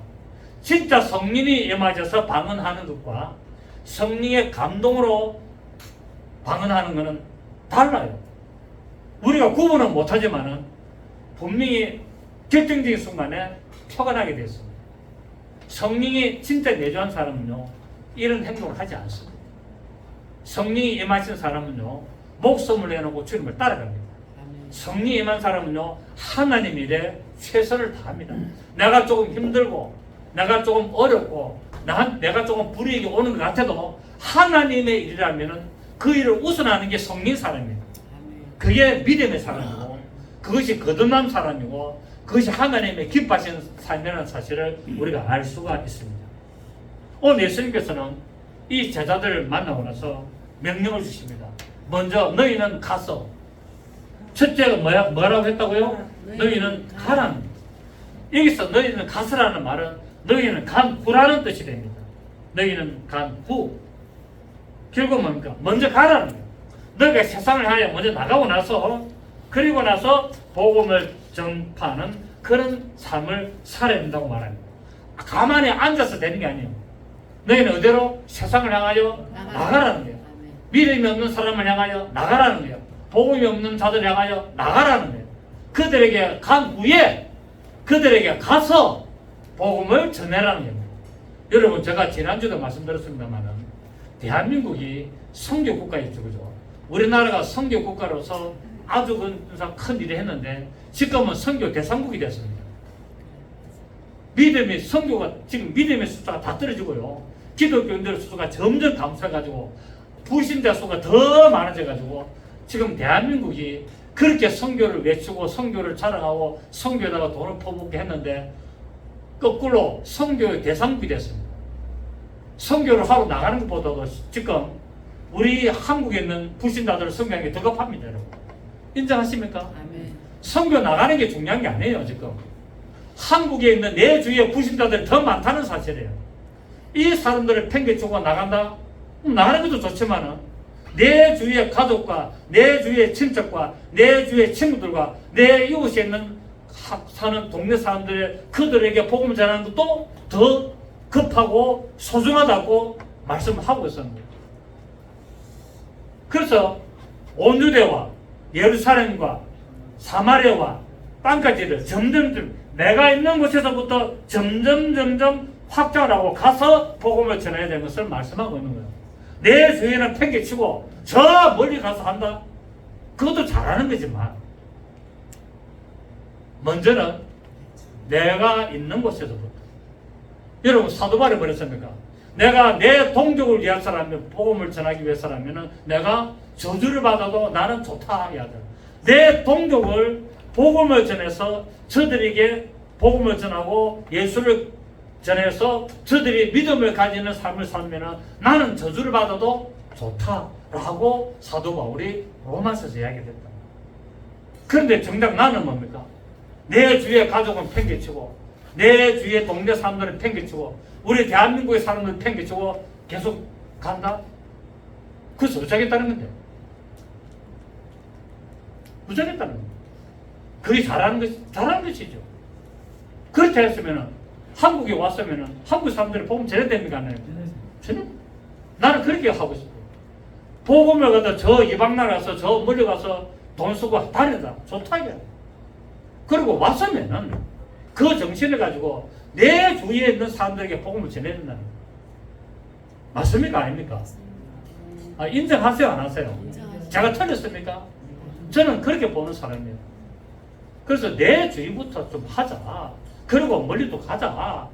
진짜 성령이 임하셔서 방언하는 것과 성령의 감동으로 방언하는 것은 달라요. 우리가 구분은 못하지만은 분명히 결정적인 순간에 표현하게 됐습니다. 성령이 진짜 내주한 사람은요 이런 행동을 하지 않습니다. 성령이 임하신 사람은요 목숨을 내놓고 주님을 따라갑니다. 성령이 임한 사람은요 하나님 일에 최선을 다합니다. 내가 조금 힘들고 내가 조금 어렵고 내가 조금 불이익이 오는 것 같아도 하나님의 일이라면 그 일을 우선하는 게 성령 사람이에요. 그게 믿음의 사람이고 그것이 거듭난 사람이고 그것이 하나님의 기뻐하시는 삶이라는 사실을 우리가 알 수가 있습니다. 오늘 예수님께서는 이 제자들을 만나고 나서 명령을 주십니다. 먼저 너희는 가서 첫째가 뭐라고 했다고요? 너희는 가라는 여기서 너희는 가서라는 말은 너희는 간구라는 뜻이 됩니다. 너희는 간구 결국 뭡니까? 먼저 가라는 거예요. 너희가 세상을 향해 먼저 나가고 나서 그리고 나서 복음을 전파하는 그런 삶을 살아야 된다고 말합니다. 가만히 앉아서 되는 게 아니에요. 너희는 어디로? 세상을 향하여 나가라는 거예요. 믿음이 없는 사람을 향하여 나가라는 거예요. 복음이 없는 자들 향하여 나가라는 거예요. 그들에게 간 후에 그들에게 가서 복음을 전해라는 겁니다. 여러분 제가 지난주도 말씀드렸습니다만은 대한민국이 선교 국가였죠, 그죠? 우리나라가 선교 국가로서 아주 큰 일을 했는데 지금은 선교 대상국이 됐습니다. 믿음의 선교가 지금 믿음의 숫자가 다 떨어지고요. 기독교인들의 숫자가 점점 감소해가지고 불신자 수가 더 많아져가지고 지금 대한민국이 그렇게 선교를 외치고 선교를 자랑하고 선교에다가 돈을 퍼붓게 했는데 거꾸로 선교의 대상국이 됐습니다. 선교를 하러 나가는 것보다도 지금 우리 한국에 있는 불신자들을 선교하는 게 더 급합니다, 여러분. 인정하십니까? 아멘. 선교 나가는 게 중요한 게 아니에요, 지금. 한국에 있는 내 주위에 불신자들이 더 많다는 사실이에요. 이 사람들을 팽개치고 나간다? 나가는 것도 좋지만은 내 주위의 가족과 내 주위의 친척과 내 주위의 친구들과 내 이웃에 있는 사는 동네 사람들의 그들에게 복음을 전하는 것도 더 급하고 소중하다고 말씀하고 있었는데, 그래서 온 유대와 예루살렘과 사마리아와 땅까지를 점점 내가 있는 곳에서부터 점점 확장을 하고 가서 복음을 전해야 되는 것을 말씀하고 있는 거예요. 내 주위에는 팽개치고 저 멀리 가서 한다? 그것도 잘하는 거지만 먼저는 내가 있는 곳에서부터. 여러분 사도 바울이 뭐랬습니까? 내가 내 동족을 위해서라면, 복음을 전하기 위해서라면 내가 저주를 받아도 나는 좋다 해야 돼. 내 동족을 복음을 전해서 저들에게 복음을 전하고 예수를 전해서 저들이 믿음을 가지는 삶을 살면 나는 저주를 받아도 좋다라고 사도 바울이 로마서에서 이야기했다. 그런데 정작 나는 뭡니까? 내 주위의 가족은 팽개치고 내 주위의 동네 사람들은 팽개치고 우리 대한민국의 사람들은 팽개치고 계속 간다? 그래서 어쩌겠다는 건데. 어쩌겠다는 건데. 그게 잘하는 것이죠. 그렇게 했으면 한국에 왔으면 한국 사람들이 복음 전해야 됩니까? 안 해요? 전혀. 나는 그렇게 하고 싶어요. 복음을 갖다 저 이방 나라에서 저 멀리 가서 돈 쓰고 다니다. 좋다 이게. 그리고 왔으면은 그 정신을 가지고 내 주위에 있는 사람들에게 복음을 전해야 된다는 거예요. 맞습니까? 아닙니까? 인정하세요? 안 하세요? 제가 틀렸습니까? 저는 그렇게 보는 사람이에요. 그래서 내 주위부터 좀 하자. 그리고 멀리도 가자.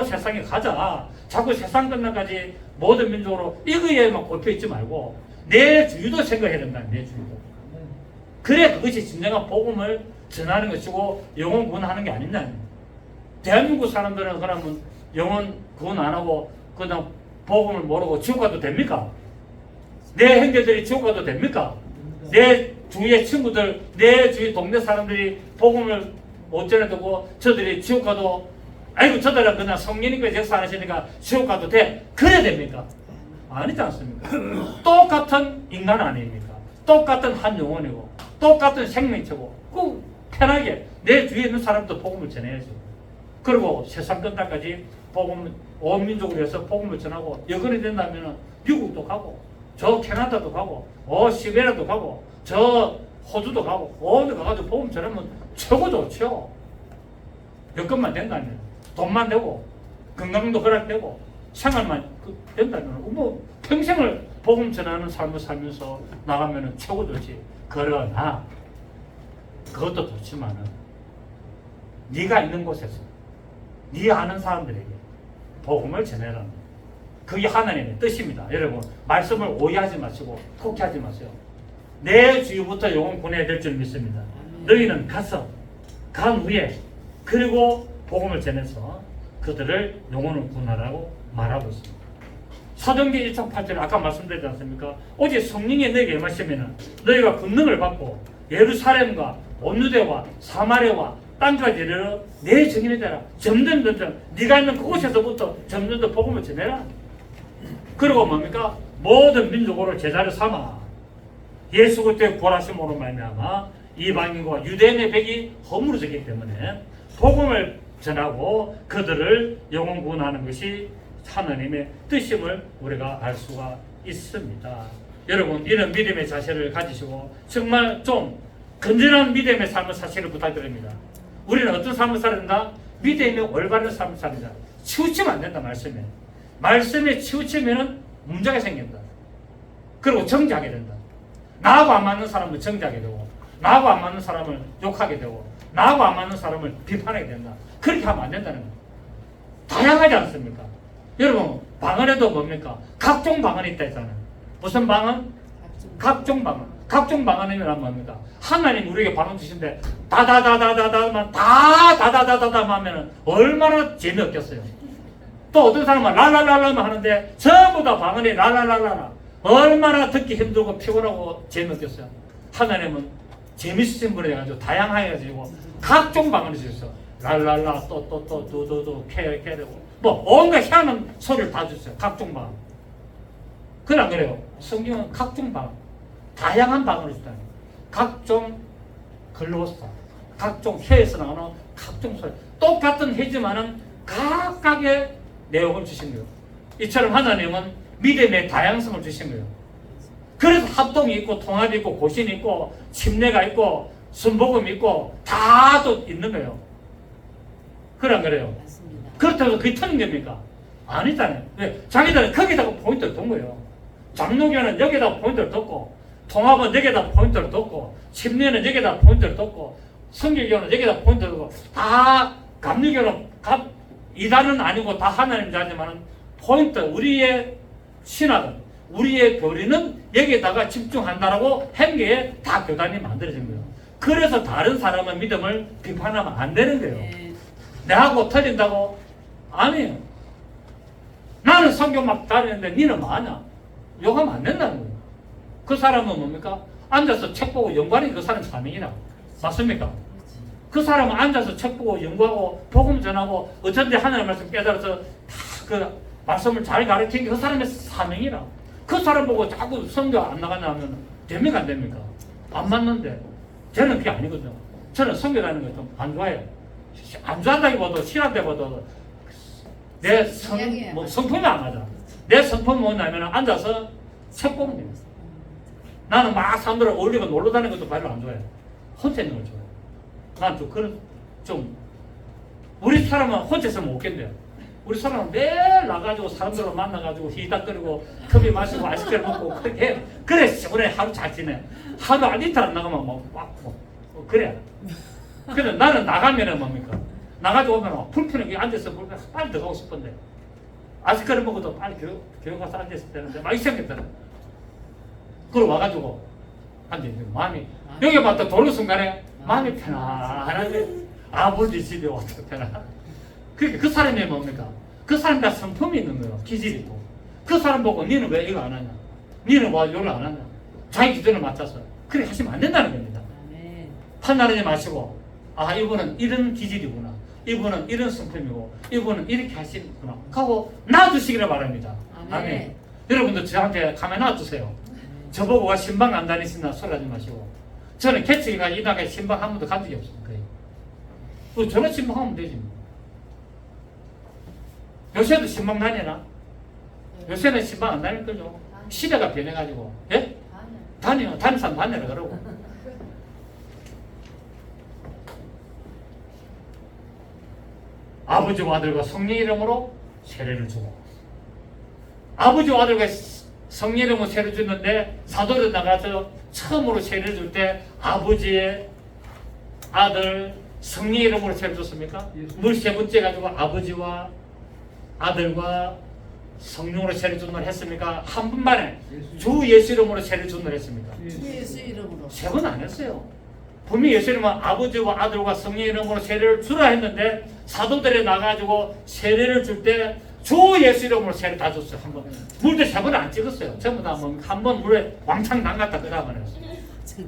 세상에 가자. 자꾸 세상 끝날까지 모든 민족으로 이거에만 꼽혀있지 말고 내 주위도 생각해야 된다. 내 주위도. 그래 그것이 진정한 복음을 전하는 것이고 영혼 구원하는 게 아니냐. 대한민국 사람들은 그러면 영혼 구원 안 하고 그냥 복음을 모르고 지옥 가도 됩니까? 내 형제들이 지옥 가도 됩니까? 내 주위의 친구들, 내 주위 동네 사람들이 복음을 못 전해두고 저들이 지옥 가도 아이고 저들은 그냥 성령님과 역사 안 하시니까 지옥 가도 돼. 그래야 됩니까? 아니지 않습니까? 똑같은 인간 아닙니까? 똑같은 한 영혼이고 똑같은 생명체고 그 편하게 내 주위에 있는 사람도 복음을 전해야죠. 그리고 세상 끝날까지 복음, 온 민족을 위해서 복음을 전하고 여건이 된다면 미국도 가고 저 캐나다도 가고 시베리아도 가고 저 호주도 가고 어디 가가지고 복음 전하면 최고 좋죠. 여건만 된다면 돈만 되고 건강도 허락되고 생활만 된다면 뭐 평생을 복음 전하는 삶을 살면서 나가면 최고 좋지. 그러나 그것도 좋지만은 네가 있는 곳에서 네 아는 사람들에게 복음을 전해라. 그게 하나님의 뜻입니다. 여러분 말씀을 오해하지 마시고 포기하지 마세요. 내 주위부터 영혼 보내야 될 줄 믿습니다. 너희는 가서 간 후에 그리고 복음을 전해서 그들을 영혼을 구원하라고 말하고 있습니다. 사도행전 1장 8절에 아까 말씀드렸지 않습니까? 오직 성령이 너에게 임하시면 너희가 권능을 받고 예루살렘과 온 유대와 사마리아와 땅까지 이르러 내 증인이 되라. 점점 네가 있는 그곳에서부터 점점 더 복음을 전해라. 그리고 뭡니까? 모든 민족으로 제자를 삼아 예수 그리스도의 부활하심으로 말미암아 이방인과 유대인의 백이 허물어졌기 때문에 복음을 전하고 그들을 영혼 구원하는 것이 하나님의 뜻임을 우리가 알 수가 있습니다. 여러분 이런 믿음의 자세를 가지시고 정말 좀 건전한 믿음의 삶을 사시기를 부탁드립니다. 우리는 어떤 삶을 살아야 된다? 믿음의 올바른 삶을 살아야 된다. 치우치면 안 된다. 말씀에 치우치면 문제가 생긴다. 그리고 정죄하게 된다. 나하고 안 맞는 사람을 정죄하게 되고 나하고 안 맞는 사람을 욕하게 되고 나하고 안 맞는 사람을 비판하게 된다. 그렇게 하면 안 된다는 거예요. 다양하지 않습니까? 여러분 방언에도 뭡니까? 각종 방언이 있다 했잖아요. 무슨 방언? 각종 방언. 각종 방언이란 뭡니까? 하나님 우리에게 방언 주신데 다다다다다다만 다다다다다다 하면 얼마나 재미없겠어요. 또 어떤 사람은 랄랄랄라만 하는데 전부 다 방언이 랄랄랄라라. 얼마나 듣기 힘들고 피곤하고 재미없겠어요. 하나님은 재밌으신 분이 가지고 다양하게 가지고 각종 방언이 주셨어. 랄랄라 또 두두두 캐르고 뭐 온갖 희한한 소리를 다 주셨어요. 각종 방언. 그래 안 그래요? 성경은 각종 방, 다양한 방을 주다. 각종 글로스, 각종 혀에서 나오는 각종 소리, 똑같은 해지만은 각각의 내용을 주신 거예요. 이처럼 하나님은 믿음의 다양성을 주신 거예요. 그래서 합동이 있고 통합이 있고 고신이 있고 침례가 있고 순복음이 있고 다 또 있는 거예요. 그래 안 그래요? 맞습니다. 그렇다고 그게 틀린 겁니까? 아니잖아요. 왜? 자기들은 거기다가 포인트를 둔 거예요. 장로교는 여기다 포인트를 뒀고, 통합은 여기다 포인트를 뒀고, 침례는 여기다 포인트를 뒀고, 성결교는 여기다 포인트를 뒀고, 다 감리교는 이단은 아니고 다 하나님 자지만 포인트, 우리의 신학은, 우리의 교리는 여기에다가 집중한다라고 한 게 다 교단이 만들어진 거예요. 그래서 다른 사람의 믿음을 비판하면 안 되는 거예요. 네. 내하고 틀린다고? 아니에요. 나는 성경 막 다니는데 니는 뭐하냐? 욕하면 안 된다는 거예요. 그 사람은 뭡니까? 앉아서 책 보고 연구하는 그 사람 사명이라. 맞습니까? 그 사람은 앉아서 책 보고 연구하고 복음 전하고 어쩐지 하나님의 말씀 깨달아서 다 그 말씀을 잘 가르치는 게 그 사람의 사명이라. 그 사람 보고 자꾸 성경 안 나가냐 하면 됩니까 안 됩니까? 안 맞는데 저는 그게 아니거든요. 저는 성경하는 거 좀 안 좋아해요. 안 좋아한다기보다 싫어한다기보다 내 성품이 안 맞아. 내 성품은 뭐냐면 앉아서 책 보면 돼요. 나는 막 사람들을 어울리고 놀러 다니는 것도 별로 안 좋아해요. 혼자 있는 걸 좋아해요. 난 좀 그런 좀 우리 사람은 혼자 있으면 못 견뎌요. 우리 사람은 매일 나가지고 사람들을 만나가지고 히닥거리고 커피 마시고 아이스크림 먹고 그렇게 해요. 그래 시원해 하루 잘 지내. 하루 안 이틀 안 나가면 막 그래. 근데 나는 나가면은 뭡니까? 나가지고 오면 불편하게 앉아서 빨리 들어가고 싶은데 아이스크림 먹어도 빨리 교회 가서 앉아있을 때는데 막 이상했더라. 그걸 와가지고 앉아있는 마음이 여기 봤다 도는 순간에 마음이 편안하게 아버지 집에 왔다 편안. 그러니까 그 사람이 뭡니까? 그 사람 다 성품이 있는 거예요. 기질이 있고. 그 사람 보고 니는 왜 이거 안 하냐? 니는 왜 이걸 안 하냐? 자기 기준을 맞춰서 그렇게 하시면 안 된다는 겁니다. 아멘. 판단하지 마시고 아 이분은 이런 기질이구나. 이분은 이런 성품이고 이분은 이렇게 하시구나 하고 놔두시기를 바랍니다. 아멘. 여러분도 저한테 가만 놔두세요. 저보고 신방 안 다니시나 소리 하지 마시고 저는 개척이가 이 당에 신방 한 번도 간 적이 없어요. 거의. 저는 신방하면 되지 뭐. 요새도 신방 다니나? 요새는 신방 안 다닐걸요. 시대가 변해가지고 예? 다니는 사람 다니라 그러고 아버지와 아들과 성령 이름으로 세례를 주고 아버지와 아들과 성령 이름으로 세례를 주는데 사도들 나가서 처음으로 세례를 줄 때 아버지의 아들 성령 이름으로 세례를 줬습니까? 물 세 번째 가지고 아버지와 아들과 성령으로 세례 준다고 했습니까? 한 번만에 주 예수 이름으로 세례 준다고 했습니까? 주 예수 이름으로. 세 번 안 했어요. 분명히 예수 이름은 아버지와 아들과 성령 이름으로 세례를 주라 했는데 사도들이 나가지고 세례를 줄 때 주 예수 이름으로 세례 다 줬어요. 한 번. 물도 세 번 안 찍었어요. 전부 다 한 번 물에 왕창 담갔다 그 다음에 했어요.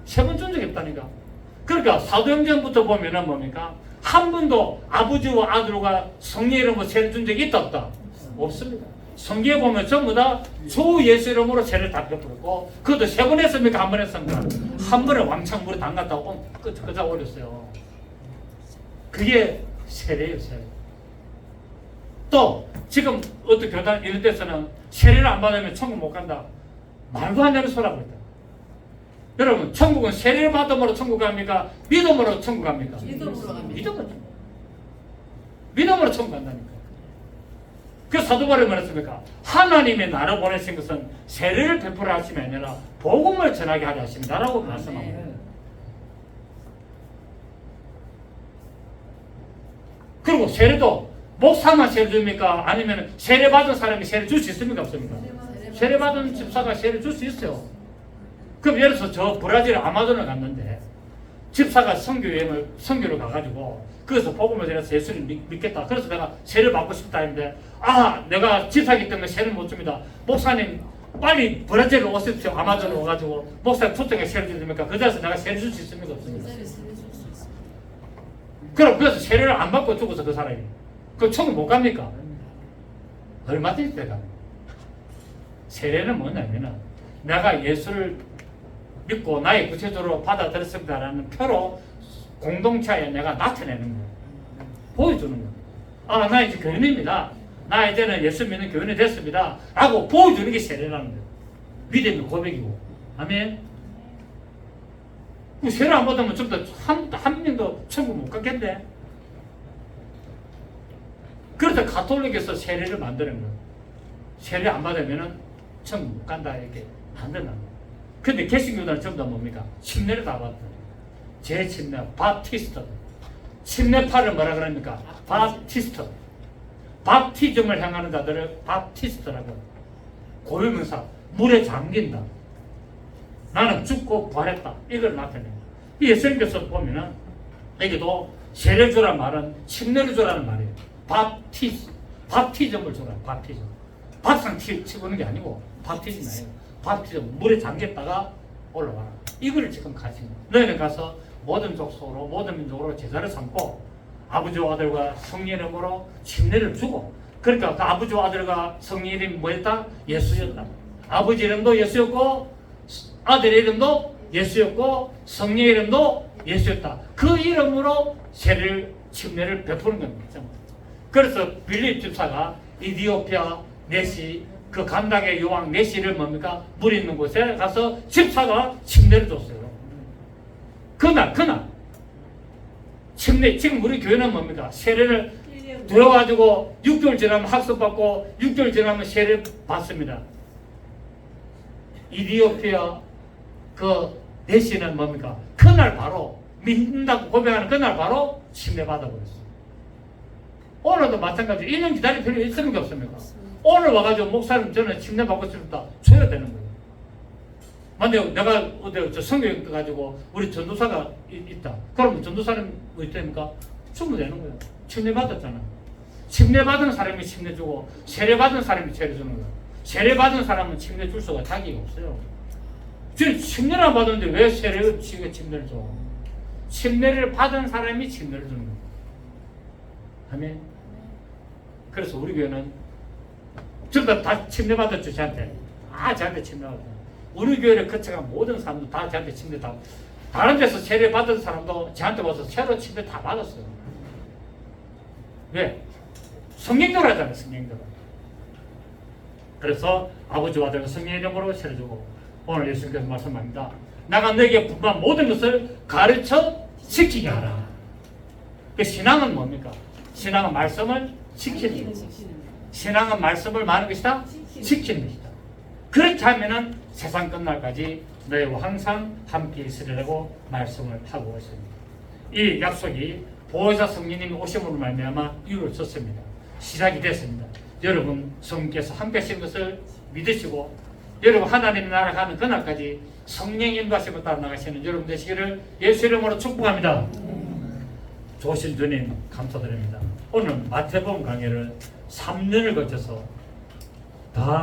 세 번 준 적이 없다니까. 그러니까 사도행전부터 보면은 뭡니까? 한 번도 아버지와 아들과 성령 이름으로 세례 준 적이 있다 없다? 없습니다. 성경에 보면 전부 다 주 예수 이름으로 세례를 다 베풀었고 그것도 세 번 했습니까? 한 번 했습니까? 한 번에 왕창 물에 담갔다고 끄자 올렸어요. 그게 세례예요. 세례. 또 지금 어떤 교단 이런 데서는 세례를 안 받으면 천국 못 간다. 말도 안 되는 소리라고 했다. 여러분 천국은 세례를 받음으로 천국 갑니까? 믿음으로 천국 갑니까? 믿음으로 갑니다. 믿음으로 천국 간다니까. 그 사도 바울이 말했습니까? 하나님의 나를 보내신 것은 세례를 베풀어 하심이 아니라 복음을 전하게 하려 하십니다라고 말씀합니다. 그리고 세례도 목사만 세례 줍니까? 아니면 세례 받은 사람이 세례 줄 수 있습니까? 없습니까? 세례 받은 집사가 세례 줄 수 있어요. 그럼 예를 들어서 저 브라질 아마존을 갔는데 집사가 선교를 가가지고 거기서 복음을 전해서 예수를 믿겠다. 그래서 내가 세례를 받고 싶다 했는데 내가 집사이기 때문에 세례를 못 줍니다. 목사님 빨리 브라질로 오십시오. 아마존으로 와가지고 목사님 초청에 세례 주십니까? 그 자리에서 내가 세례 줄 수 있습니까? 없습니까? 그럼 그래서 세례를 안 받고 죽어서 그 사람이 그럼 천국 못 갑니까? 얼마든지 때 갑니다. 세례는 뭐냐면은 내가 예수를 믿고 나의 구체적으로 받아들였습니다라는 표로 공동체에 내가 나타내는 거예요. 보여주는 거예요. 아, 나 이제 교인입니다. 나 이제는 예수 믿는 교인이 됐습니다. 라고 보여주는 게 세례라는 거예요. 믿음의 고백이고. 아멘. 세례 안 받으면 좀 더 한 명도 천국 못 갔겠네. 그래서 가톨릭에서 세례를 만드는 거예요. 세례 안 받으면은 천국 못 간다 이렇게 만드는 거예요. 근데 개신교단은 전부 다 뭡니까? 침례를 다 받았다. 제 침례, 바티스트. 침례파를 뭐라 그럽니까? 바티스트. 바티즘을 향하는 자들을 바티스트라고. 고유명사, 물에 잠긴다. 나는 죽고 부활했다. 이걸 나타내요. 이 예수님께서 보면은 여기도 세례 주라는 말은 침례를 주라는 말이에요. 바티즘을 주라. 바티즘. 밥상 치고는 게 아니고 바티즘이에요. 바티즘. 물에 잠겼다가 올라와라. 이걸 지금 가신 거예요. 너희는 가서 모든 족속으로 모든 민족으로 제자를 삼고 아버지와 아들과 성령 이름으로 침례를 주고, 그러니까 그 아버지와 아들과 성령 이름이 뭐였다? 예수였다. 아버지 이름도 예수였고 아들 이름도 예수였고 성령 이름도 예수였다. 그 이름으로 세례를 침례를 베푸는 겁니다. 그래서 빌립 집사가 이디오피아 네시 그 감당의 요왕 네시를 뭡니까? 물 있는 곳에 가서 집사가 침례를 줬어요. 그날 침례. 지금 우리 교회는 뭡니까? 세례를 들어가지고 6개월 지나면 학습받고 6개월 지나면 세례 받습니다. 이디오피아 그 네시는 뭡니까? 그날 바로 믿는다고 고백하는 그날 바로 침례 받아버렸어요. 오늘도 마찬가지. 1년 기다릴 필요 있습니까 없습니까? 오늘 와가지고 목사님 저는 침례 받고 싶다 줘야 되는 거예요. 만약에 내가 어디 저 성경 가지고 우리 전도사가 있다. 그러면 전도사님 뭐 있답니까? 주면 되는 거예요. 침례 받았잖아. 침례 받은 사람이 침례 주고 세례 받은 사람이 세례 주는 거예요. 세례 받은 사람은 침례 줄 수가 자격이 없어요. 지금 침례를 안 받았는데 왜 세례를 침례를 줘? 침례를 받은 사람이 침례를 주는 거예요. 아멘. 그래서 우리 교회는 전부 다 침례 받았죠, 저한테. 저한테 침례 받았죠. 우리 교회를 거쳐간 모든 사람도 다 저한테 침례 다. 다른 데서 세례 받은 사람도 저한테 와서 새로 침례 다 받았어요. 왜? 성령대로 하잖아요, 성령대로. 그래서 아버지와 아들과 성령의 이름으로 세례 주고, 오늘 예수님께서 말씀합니다. 내가 너에게 분부한 모든 것을 가르쳐 지키게 하라. 그 신앙은 뭡니까? 신앙은 말씀을 지키는 것이다. 신앙은 말씀을 말하는 것이다. 지키는 것이다. 그렇게 하면은 세상 끝날까지 너희와 항상 함께 있으리라고 말씀을 하고 있습니다. 이 약속이 보혜사 성령님이 오심으로 말미암아 이루어졌습니다. 시작이 됐습니다. 여러분 성령께서 함께 하신 것을 믿으시고 여러분 하나님의 나라 가는 그날까지 성령 인도하심을 따라 나가시는 여러분 되시기를 예수 이름으로 축복합니다. 좋으신 주님 감사드립니다. 오늘 마태복음 강의를 3년을 거쳐서 다